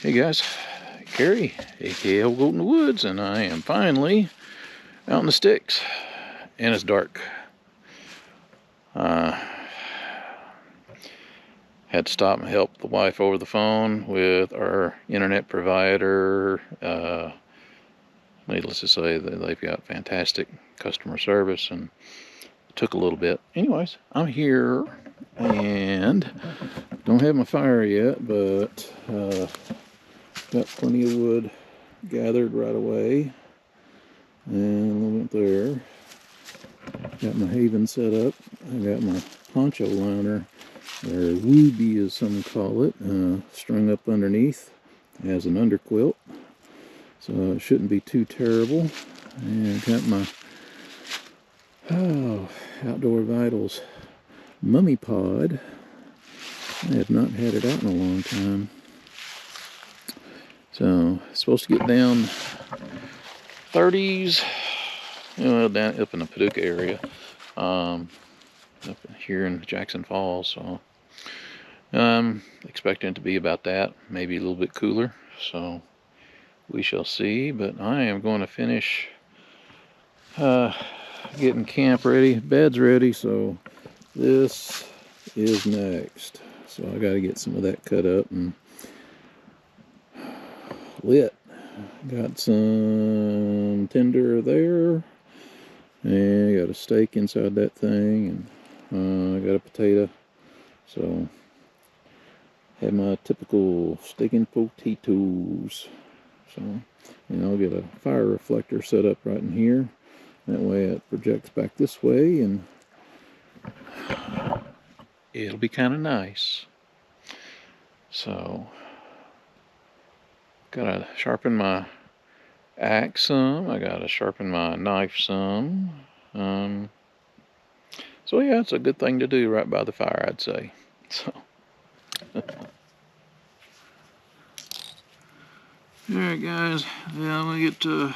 Hey guys, Gary, aka Old Goat in the Woods, and I am finally out in the sticks, and it's dark. Had to stop and help the wife over the phone with our internet provider. Needless to say, they've got fantastic customer service, and it took a little bit. Anyways, I'm here, and don't have my fire yet, but got plenty of wood gathered right away, and a little bit there. Got my haven set up. I got my poncho liner, or wooby as some call it, strung up underneath as an underquilt, so it shouldn't be too terrible. And got my Outdoor Vitals mummy pod. I have not had it out in a long time. So it's supposed to get down 30s, down up in the Paducah area, up here in Jackson Falls. So expecting it to be about that, maybe a little bit cooler. So we shall see. But I am going to finish getting camp ready, beds ready. So this is next. So I got to get some of that cut up and lit. Got some tinder there, and got a steak inside that thing, and I got a potato. So have my typical steak and potatoes. So, and I'll get a fire reflector set up right in here. That way it projects back this way, and it'll be kind of nice. So gotta sharpen my axe some. I gotta sharpen my knife some. So yeah, it's a good thing to do right by the fire, I'd say. So alright guys, yeah, I'm gonna get to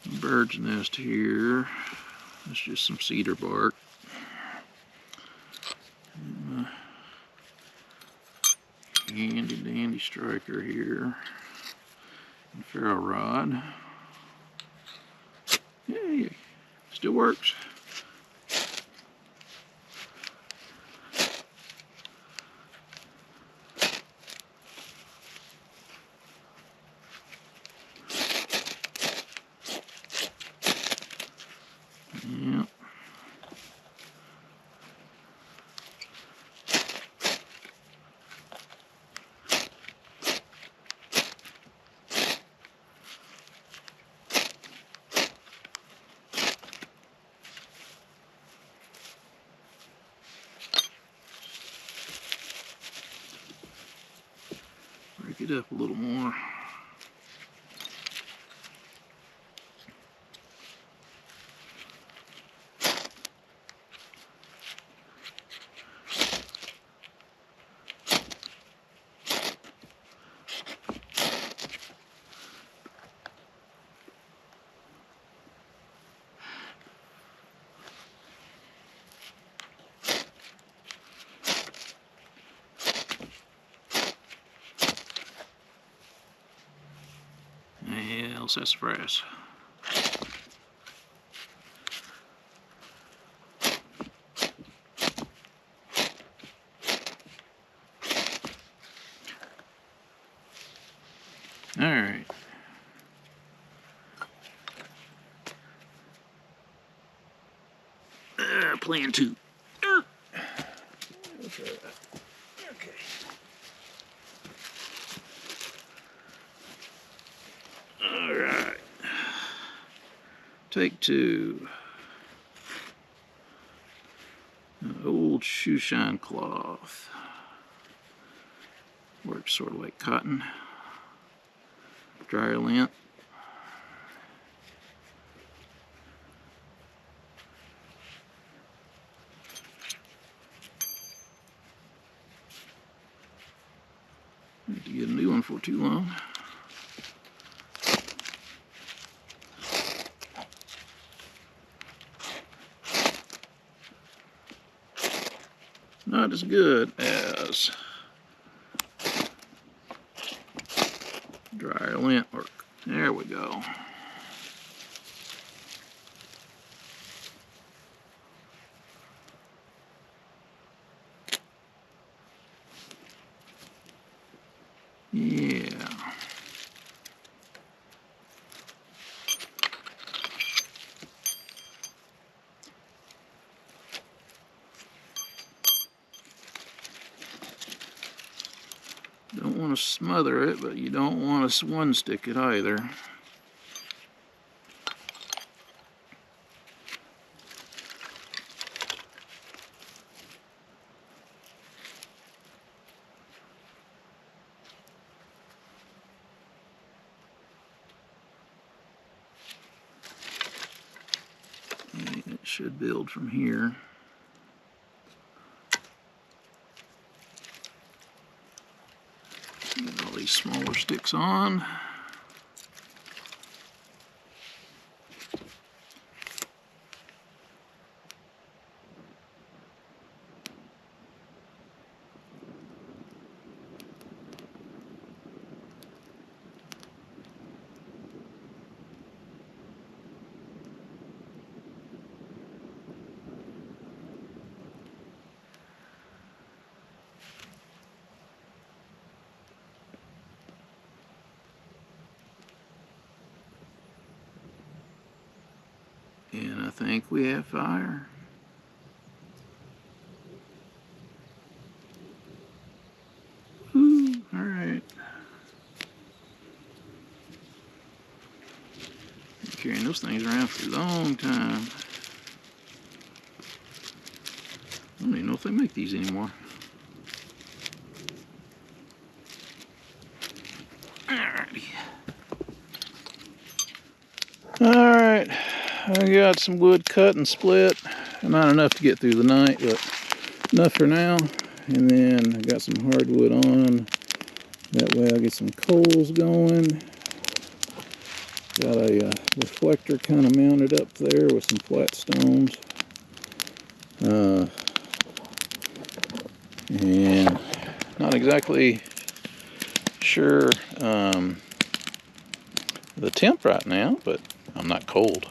the bird's nest here. That's just some cedar bark. And handy dandy striker here. And ferro rod. Yeah, still works. Yeah. Break it up a little more. Yeah, sassafras. Alright. Plan 2. Okay. Alright. Take 2. An old shoe shine cloth. Works sort of like cotton. Dryer lint. Need to get a new one for too long. Not as good as Dryer lint work. There we go. Yeah. Don't want to smother it, but you don't want to one stick it either. And it should build from here. Get all these smaller sticks on. And I think we have fire. Ooh, all right. Been carrying those things around for a long time. I don't even know if they make these anymore. Alrighty. Alright, I got some wood cut and split. Not enough to get through the night, but enough for now. And then I got some hardwood on. That way I'll get some coals going. Got a reflector kind of mounted up there with some flat stones. And not exactly sure the temp right now, but I'm not cold.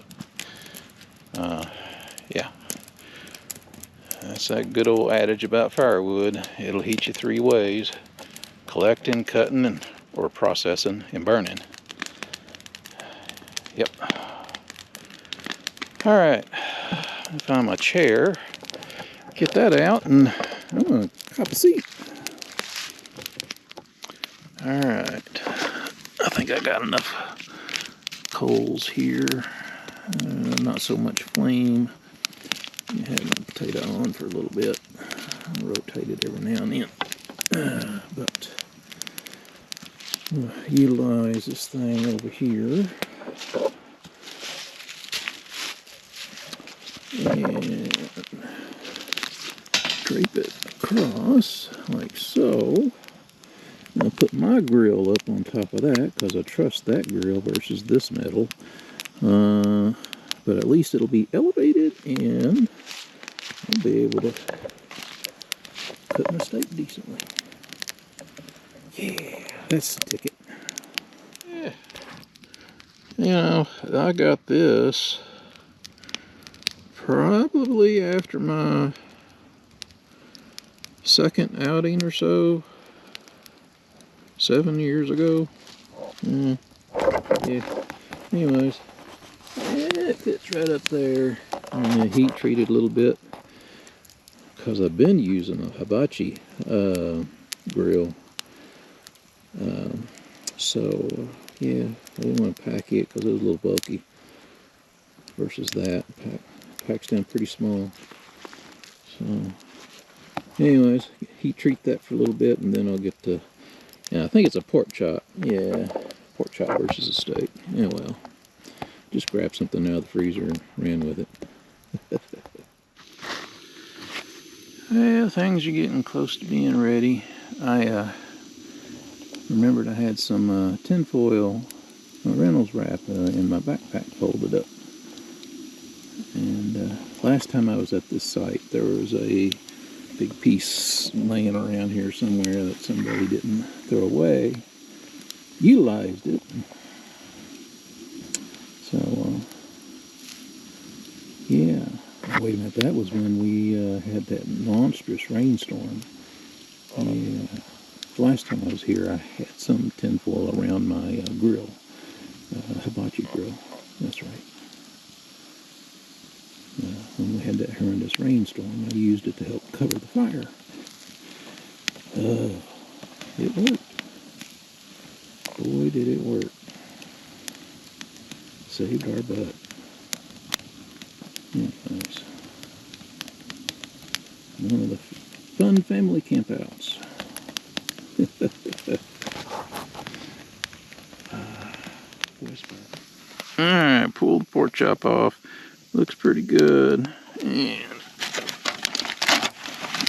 Yeah, that's that good old adage about firewood. It'll heat you three ways: collecting, cutting, and or processing and burning. Yep. All right, find my chair, get that out, and I'm gonna cop a seat. All right, I think I got enough coals here. Not so much flame. I have my potato on for a little bit. I'll rotate it every now and then. But we'll utilize this thing over here. And drape it across like so. I'll put my grill up on top of that because I trust that grill versus this metal. But at least it'll be elevated and I'll be able to cut my steak decently. Yeah, that's the ticket. Yeah. You know, I got this probably after my second outing or so, 7 years ago. Yeah. Anyways, it fits right up there. And heat treated a little bit because I've been using a hibachi grill. So yeah, I didn't want to pack it because it was a little bulky versus that. Packs down pretty small. So anyways, heat treat that for a little bit and then I'll get to, yeah, I think it's a pork chop. Yeah, pork chop versus a steak. Yeah, well, just grabbed something out of the freezer and ran with it. Well, things are getting close to being ready. I remembered I had some tinfoil Reynolds wrap in my backpack folded up. And last time I was at this site, there was a big piece laying around here somewhere that somebody didn't throw away. utilized it. So, yeah. Wait a minute, that was when we had that monstrous rainstorm. Yeah. The last time I was here, I had some tinfoil around my grill. Hibachi grill. That's right. When we had that horrendous rainstorm, I used it to help cover the fire. It worked. Boy, did it work. Saved our butt. Anyways, one of the fun family campouts. Whisper. Alright, pull the pork chop off. Looks pretty good. And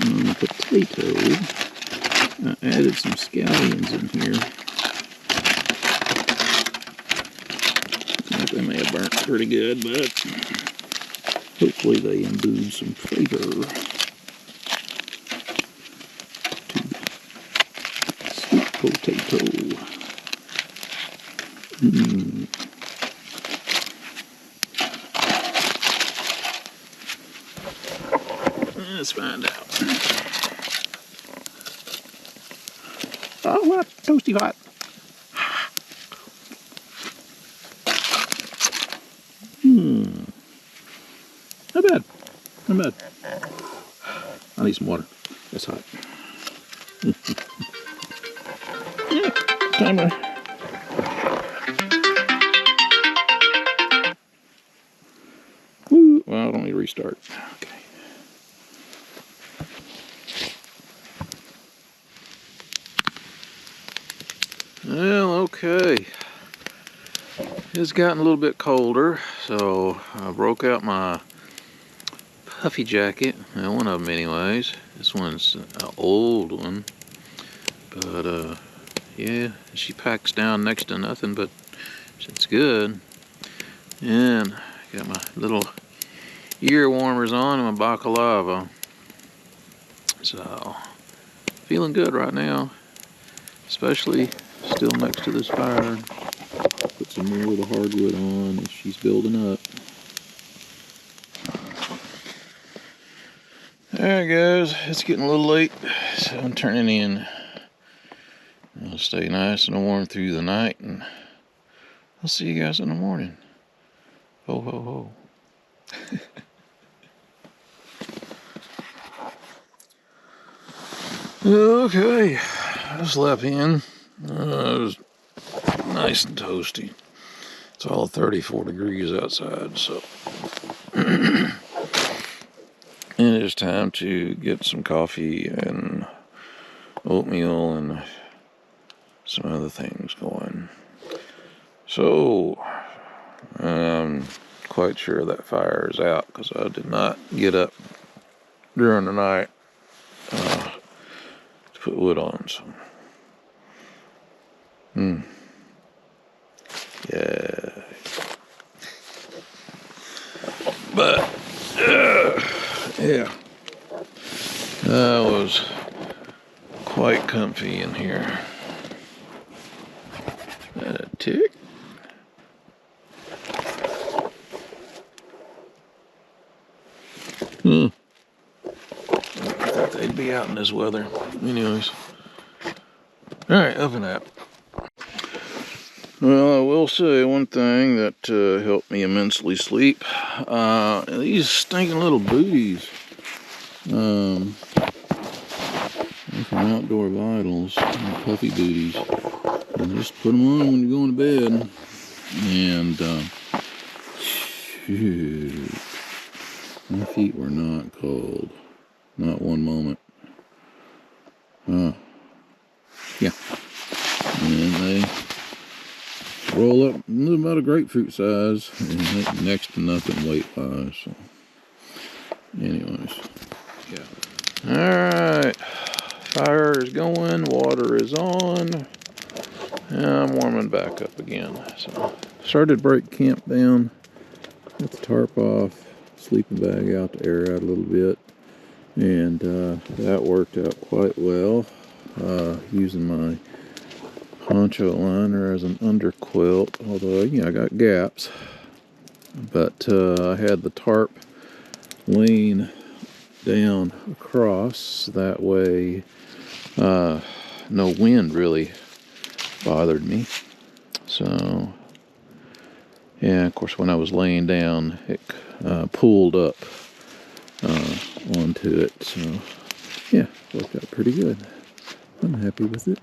on the potato, I added some scallions in here. They may have burnt pretty good, but hopefully they imbue some flavor to sweet potato. Let's find out. Oh, what? Toasty hot. Not bad. Not bad. I need some water. That's hot. Yeah, timer. Woo. Well, I don't need to restart. Okay. Well, okay. It's gotten a little bit colder, so I broke out my puffy jacket. Well, one of them anyways. This one's an old one, but yeah, she packs down next to nothing, but it's good. And got my little ear warmers on and my baklava. So feeling good right now, especially still next to this fire. Put some more of the hardwood on as she's building up. Alright guys, it's getting a little late, so I'm turning in. I'll stay nice and warm through the night, and I'll see you guys in the morning. Ho ho ho. Okay, I slept in. It was nice and toasty. It's all 34 degrees outside, so and it's time to get some coffee and oatmeal and some other things going. So I'm quite sure that fire is out because I did not get up during the night to put wood on. So yeah, but yeah, I was quite comfy in here. That a tick? I thought they'd be out in this weather. Anyways, alright, up and up. Well, I will say one thing that helped me immensely sleep. These stinking little booties from Outdoor Vitals, puffy booties. And just put them on when you're going to bed. And shoot, my feet were not cold. Not one moment. Yeah. And they roll up about a grapefruit size and next to nothing weight-wise. So, anyways, yeah. Alright. Fire is going, water is on. And I'm warming back up again. So, started to break camp down. Got the tarp off, sleeping bag out to air out a little bit. And that worked out quite well. Using my poncho liner as an underquilt, although, I got gaps. But I had the tarp lean down across, that way no wind really bothered me. So, yeah, of course, when I was laying down, it pulled up onto it. So, yeah, worked out pretty good. I'm happy with it.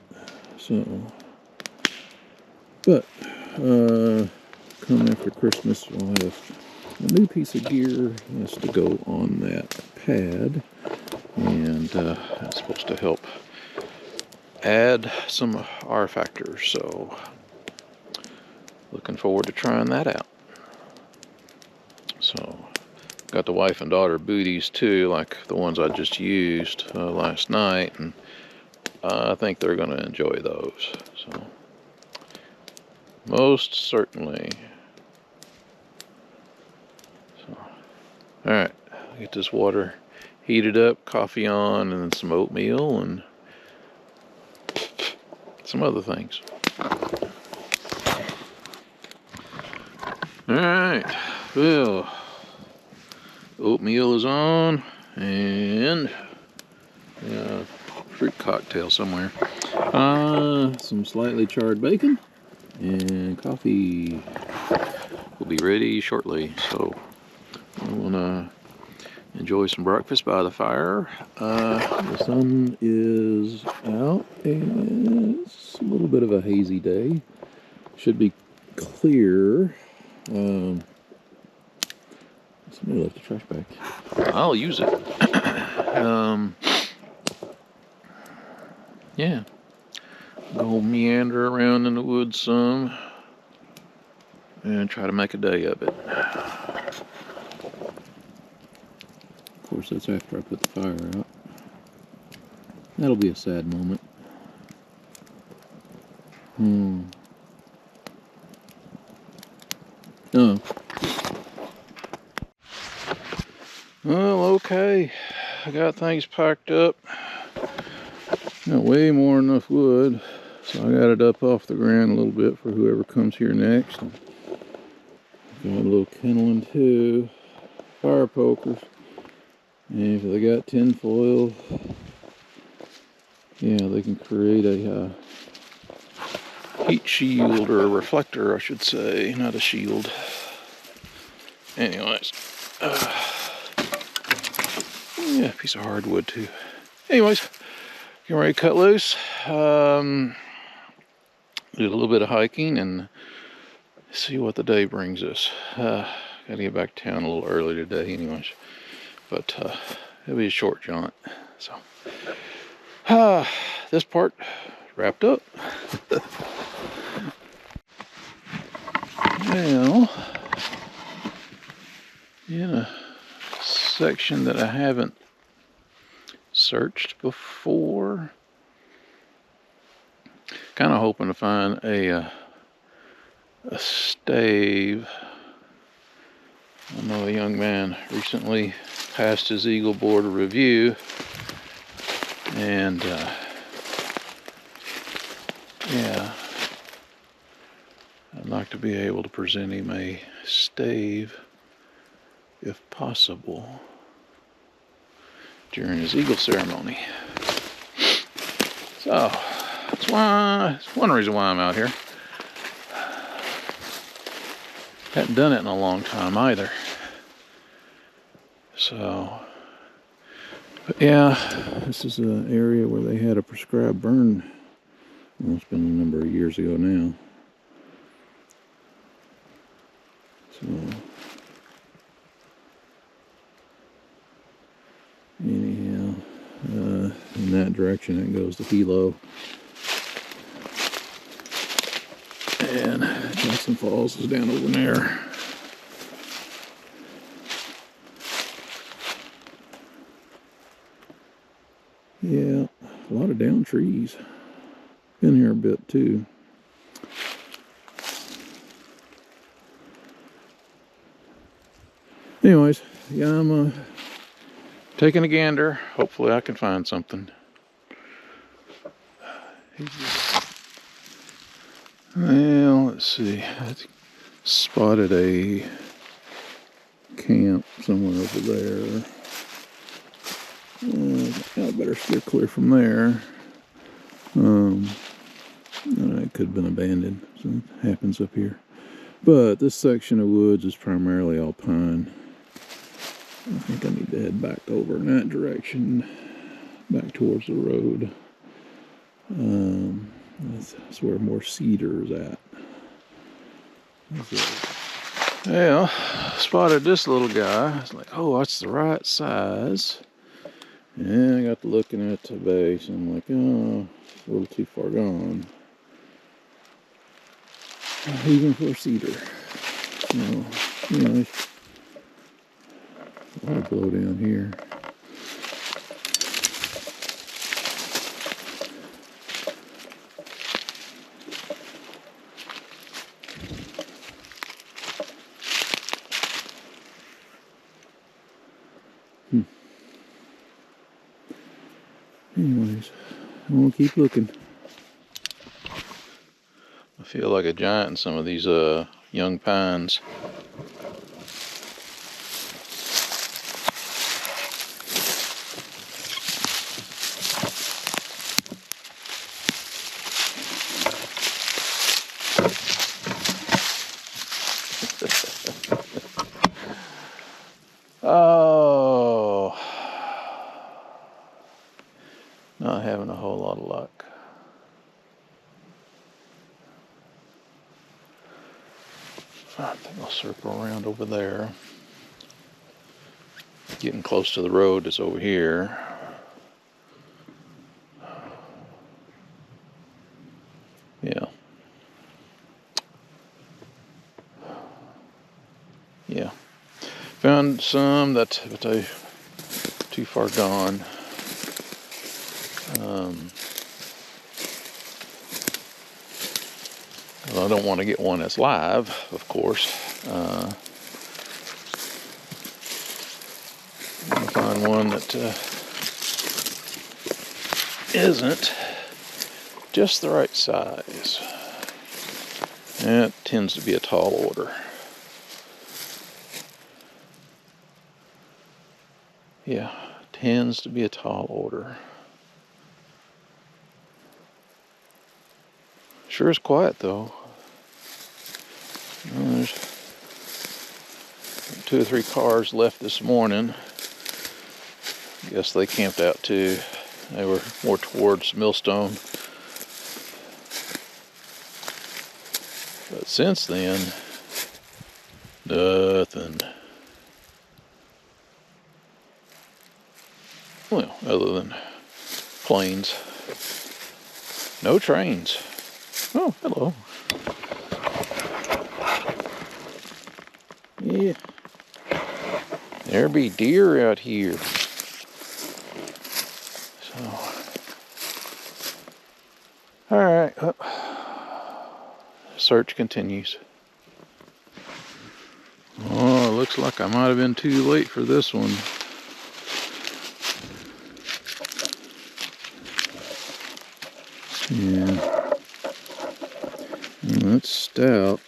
So, but coming after Christmas, we'll have a new piece of gear has to go on that pad, and it's supposed to help add some R factor. So, looking forward to trying that out. So, got the wife and daughter booties too, like the ones I just used last night, and I think they're going to enjoy those. So, most certainly. So, all right, get this water heated up, coffee on, and then some oatmeal and some other things. All right, well, oatmeal is on, and fruit cocktail somewhere. Some slightly charred bacon, and coffee will be ready shortly. So I want to enjoy some breakfast by the fire. The sun is out, and it's a little bit of a hazy day. Should be clear. Somebody left the trash bag. I'll use it. Yeah. Go meander around in the woods some and try to make a day of it. Of course, that's after I put the fire out. That'll be a sad moment. Oh. Well, okay. I got things packed up. Got way more than enough wood, so I got it up off the ground a little bit for whoever comes here next. Got a little kindling too, fire pokers, and if they got tin foil, yeah, they can create a heat shield, or a reflector, I should say, not a shield. Anyways, yeah, piece of hardwood too. Anyways, getting ready to cut loose. Do a little bit of hiking and see what the day brings us. Gotta get back to town a little early today, anyways. But it'll be a short jaunt. So, this part wrapped up. Well, in a section that I haven't searched before, kind of hoping to find a stave. I know a young man recently passed his Eagle Board review, and yeah, I'd like to be able to present him a stave, if possible, during his Eagle ceremony. So, that's one reason why I'm out here. Hadn't done it in a long time either. So, but yeah, this is an area where they had a prescribed burn. Well, it's been a number of years ago now. So, anyhow, in that direction it goes to Hilo. And Jackson Falls is down over there. Yeah, a lot of down trees. Been here a bit too. Anyways, yeah, I'm taking a gander. Hopefully I can find something. Well, let's see. I spotted a camp somewhere over there. I better steer clear from there. It could have been abandoned. So it happens up here. But this section of woods is primarily all pine. I think I need to head back over in that direction, back towards the road. That's where more cedar is at. Yeah, spotted this little guy. I was like, oh, that's the right size. And I got to looking at the base, and I'm like, oh, it's a little too far gone. Even for cedar. So, a lot of blow down here. Anyways, I'm gonna keep looking. I feel like a giant in some of these young pines. Oh, not having a whole lot of luck. I think I'll circle around over there. Getting close to the road is over here. Yeah. Yeah. Found some but they too far gone. Well, I don't want to get one that's live, of course. I'm gonna find one that isn't just the right size. That tends to be a tall order. Yeah, tends to be a tall order. Sure is quiet though. There's 2 or 3 cars left this morning. Guess they camped out too. They were more towards Millstone. But since then, nothing. Well, other than planes. No trains. Oh, hello. Yeah. There be deer out here. So, all right. Search continues. Oh, it looks like I might have been too late for this one. Yeah. Well, that's stout.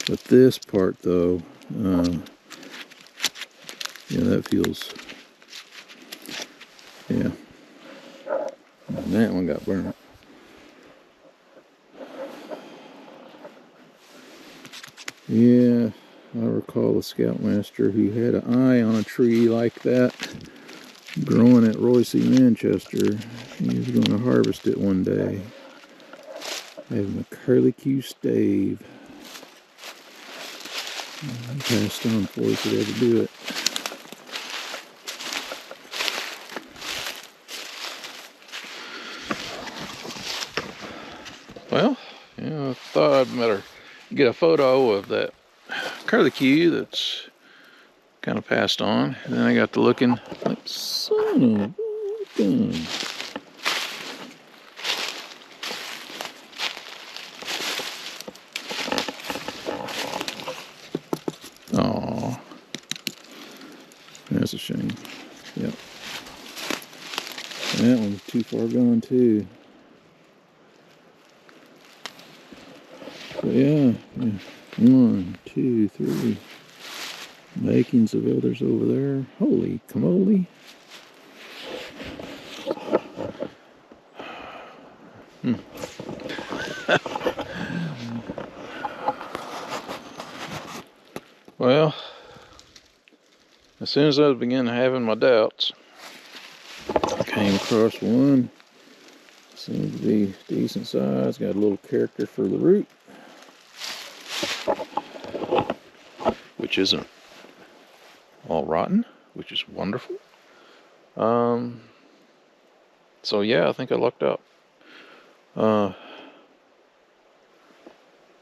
But this part, though, yeah, that feels, yeah. And that one got burnt. Yeah, I recall a scoutmaster who had an eye on a tree like that growing at Royce, Manchester. He was going to harvest it one day. Having a curlicue stave. He passed on before he could ever do it. Well, I thought I'd better get a photo of that curlicue that's kind of passed on. And then I got to looking like, son of a gun. Oh, that's a shame. Yep. And that one's too far gone too. But yeah, 1, 2, 3 makings of others over there. Holy camole. Well, as soon as I began having my doubts, I came across one. Seems to be decent size. Got a little character for the root, which isn't all rotten, which is wonderful. So yeah, I think I lucked out.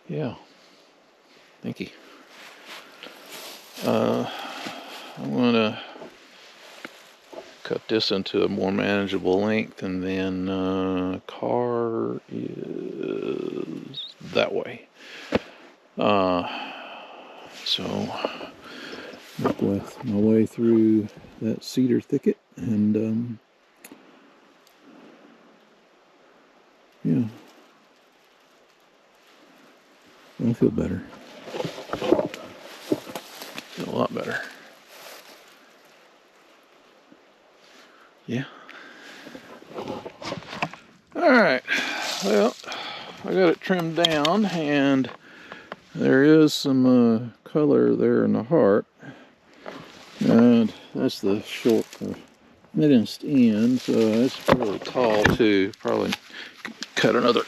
Yeah, thank you. I'm gonna cut this into a more manageable length, and then car is that way. So make my way through that cedar thicket, and yeah, I feel better. Feel a lot better. Yeah. Alright, well, I got it trimmed down, and there is some color there in the heart, and that's the short middest end, so it's really tall too. Probably cut another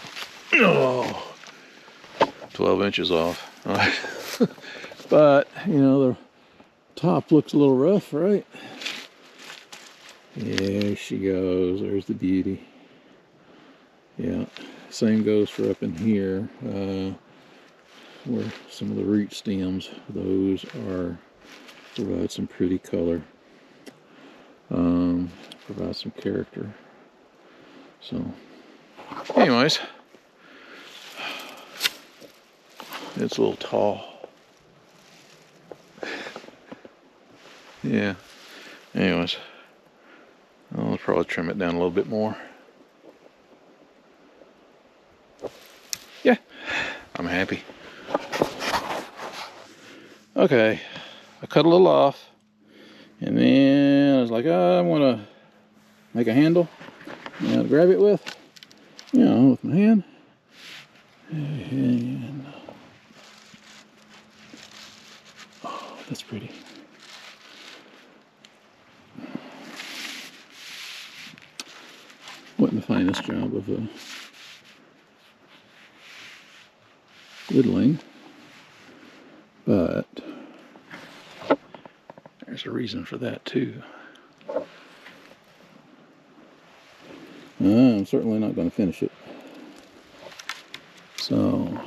12 inches off. But, you know, the top looks a little rough, right? There she goes. There's the beauty. Yeah, same goes for up in here, where some of the root stems, those provide some pretty color, provide some character. So, anyways, it's a little tall. Yeah, anyways, I'll probably trim it down a little bit more. Yeah, I'm happy. Okay, I cut a little off, and then I was like, oh, I want to make a handle, you know, to grab it with, you know, with my hand. And, oh, that's pretty. Wasn't the finest job of whittling, but there's a reason for that too. I'm certainly not going to finish it, so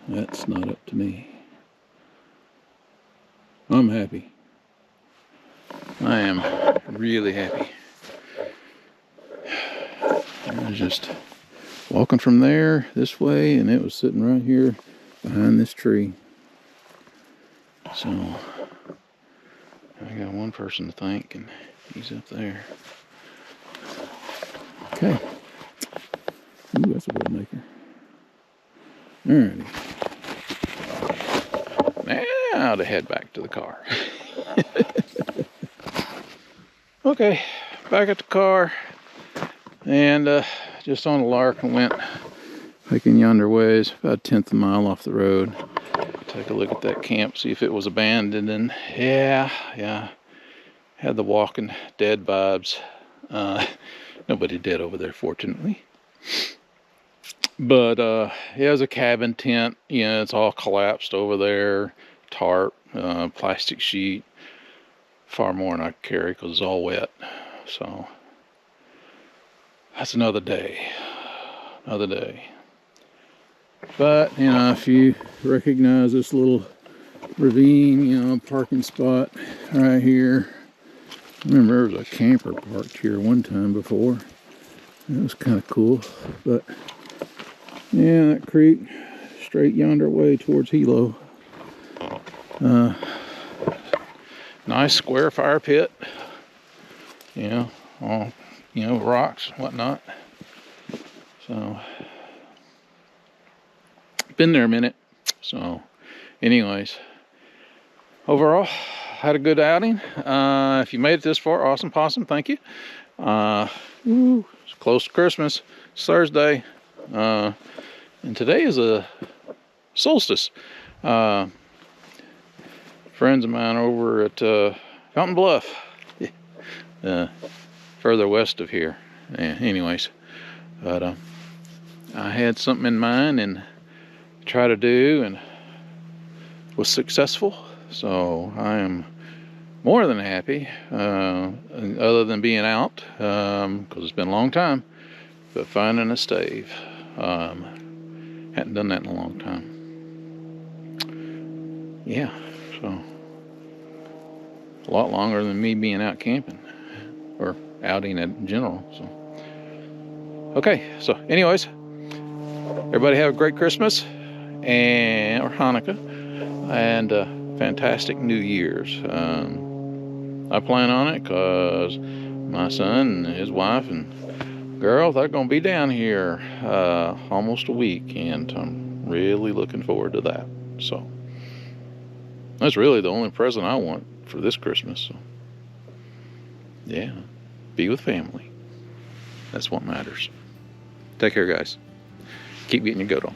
that's not up to me. I'm happy. I am really happy. I was just walking from there this way, and it was sitting right here behind this tree. So I got one person to thank, and he's up there. Okay. Ooh, that's a wood maker. Alrighty. Now to head back to the car. Okay, back at the car, and just on a lark, and went hiking yonder ways, about a 1/10 of a mile off the road. Take a look at that camp, see if it was abandoned, and yeah, had the Walking Dead vibes. Nobody dead over there, fortunately. But yeah, it was a cabin tent. You know, it's all collapsed over there. Tarp, plastic sheet. Far more than I could carry because it's all wet. So that's another day. Another day. But, you know, if you recognize this little ravine, you know, parking spot right here. I remember there was a camper parked here one time before. That was kind of cool. But, yeah, that creek straight yonder way towards Hilo. Nice square fire pit. You know, all, you know, rocks, whatnot. So, been there a minute. So anyways, overall, had a good outing. If you made it this far, awesome possum, thank you. It's close to Christmas. It's Thursday, and today is a solstice. Friends of mine over at Fountain Bluff, further west of here. Anyways, but I had something in mind and try to do, and was successful. So I am more than happy, other than being out, because it's been a long time, but finding a stave. Hadn't done that in a long time. Yeah, so a lot longer than me being out camping or outing in general. So okay, so anyways, everybody have a great Christmas or Hanukkah, and fantastic New Year's. I plan on it because my son and his wife and girl, they're going to be down here almost a week, and I'm really looking forward to that. So that's really the only present I want for this Christmas. So yeah, be with family. That's what matters. Take care, guys. Keep getting your goat on.